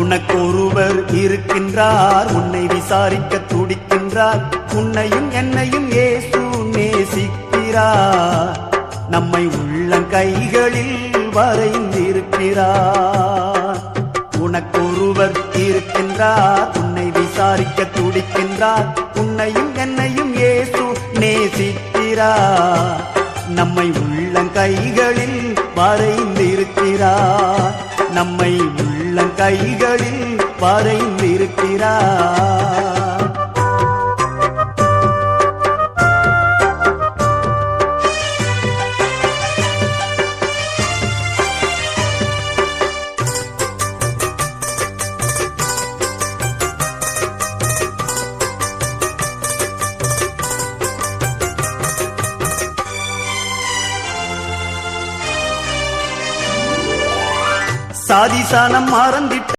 உனக்கொருவர் இருக்கின்றார், உன்னை விசாரிக்க துடிக்கின்றார். உன்னையும் என்னையும் இயேசு நேசிக்கிறார். நம்மை உள்ளங்கைகளில் வரைந்திருக்கிறார். உனக்கொருவர் இருக்கின்றார், உன்னை விசாரிக்க துடிக்கின்றார். உன்னையும் என்னையும் இயேசு நேசிக்கிறார். நம்மை உள்ளங்கைகளில் வரைந்திருக்கிறார். நம்மை உள்ளங்கைகளில் வரைந்திருக்கிறார். சாதி சானம் மறந்திட்ட